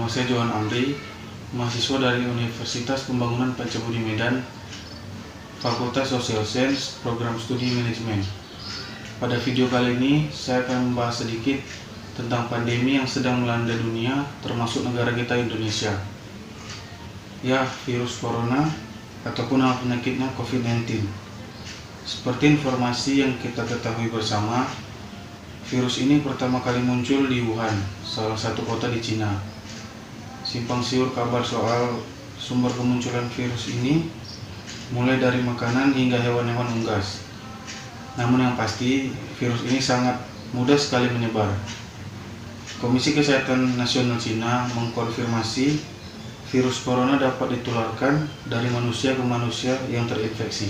Nama saya Johan Amri, mahasiswa dari Universitas Pembangunan Pancabudi Medan, Fakultas Social Science, Program Studi Manajemen. Pada video kali ini, saya akan membahas sedikit tentang pandemi yang sedang melanda dunia, termasuk negara kita Indonesia. Ya, virus corona ataupun nama penyakitnya COVID-19. Seperti informasi yang kita ketahui bersama, virus ini pertama kali muncul di Wuhan, salah satu kota di Cina. Simpang siur kabar soal sumber kemunculan virus ini mulai dari makanan hingga hewan-hewan unggas. Namun yang pasti, virus ini sangat mudah sekali menyebar. Komisi Kesehatan Nasional Cina mengkonfirmasi virus corona dapat ditularkan dari manusia ke manusia yang terinfeksi.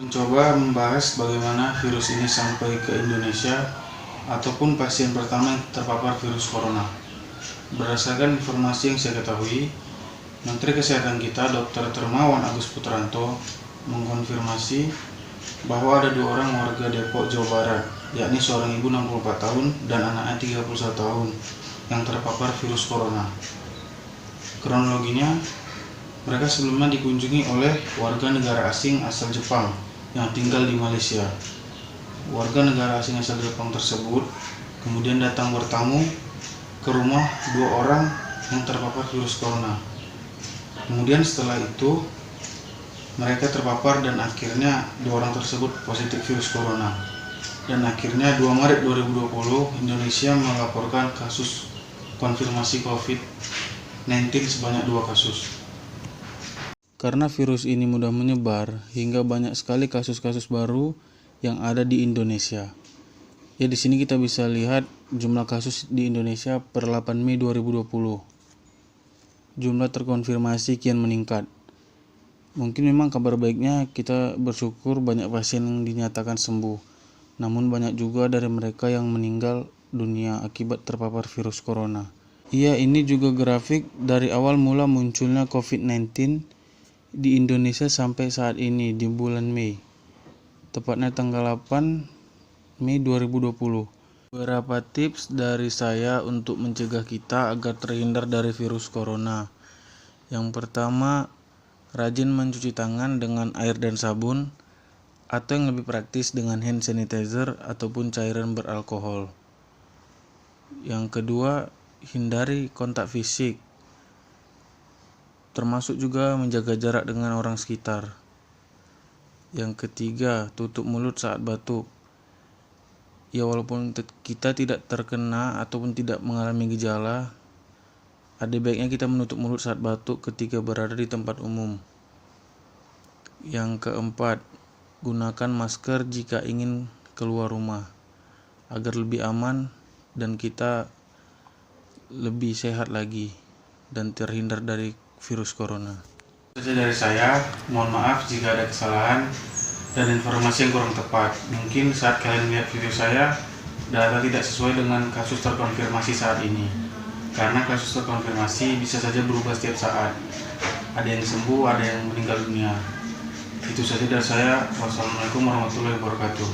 Mencoba membahas bagaimana virus ini sampai ke Indonesia ataupun pasien pertama yang terpapar virus corona. Berdasarkan informasi yang saya ketahui, Menteri Kesehatan kita Dr. Thermawan Agus Putranto mengkonfirmasi bahwa ada 2 orang warga Depok, Jawa Barat, yakni seorang ibu 64 tahun dan anaknya 31 tahun yang terpapar virus corona. Kronologinya, mereka sebelumnya dikunjungi oleh warga negara asing asal Jepang yang tinggal di Malaysia. Warga negara asing asal Jepang tersebut kemudian datang bertamu ke rumah 2 orang yang terpapar virus corona. Kemudian setelah itu mereka terpapar dan akhirnya 2 orang tersebut positif virus corona. Dan akhirnya 2 Maret 2020 Indonesia melaporkan kasus konfirmasi COVID-19 sebanyak 2 kasus. Karena virus ini mudah menyebar hingga banyak sekali kasus-kasus baru yang ada di Indonesia. Ya, di sini kita bisa lihat jumlah kasus di Indonesia per 8 Mei 2020. Jumlah terkonfirmasi kian meningkat. Mungkin memang kabar baiknya kita bersyukur banyak pasien yang dinyatakan sembuh. Namun banyak juga dari mereka yang meninggal dunia akibat terpapar virus corona. Iya, ini juga grafik dari awal mula munculnya COVID-19 di Indonesia sampai saat ini di bulan Mei. Tepatnya tanggal 8 Mei 2020. Beberapa tips dari saya untuk mencegah kita agar terhindar dari virus corona. Yang pertama, rajin mencuci tangan dengan air dan sabun, atau yang lebih praktis dengan hand sanitizer ataupun cairan beralkohol. Yang kedua, hindari kontak fisik, termasuk juga menjaga jarak dengan orang sekitar. Yang ketiga, tutup mulut saat batuk. Ya, walaupun kita tidak terkena ataupun tidak mengalami gejala, ada baiknya kita menutup mulut saat batuk ketika berada di tempat umum. Yang keempat, gunakan masker jika ingin keluar rumah agar lebih aman dan kita lebih sehat lagi dan terhindar dari virus corona. Itu saja dari saya, mohon maaf jika ada kesalahan dan informasi yang kurang tepat. Mungkin saat kalian lihat video saya, data tidak sesuai dengan kasus terkonfirmasi saat ini. Karena kasus terkonfirmasi bisa saja berubah setiap saat. Ada yang sembuh, ada yang meninggal dunia. Itu saja dari saya. Wassalamualaikum warahmatullahi wabarakatuh.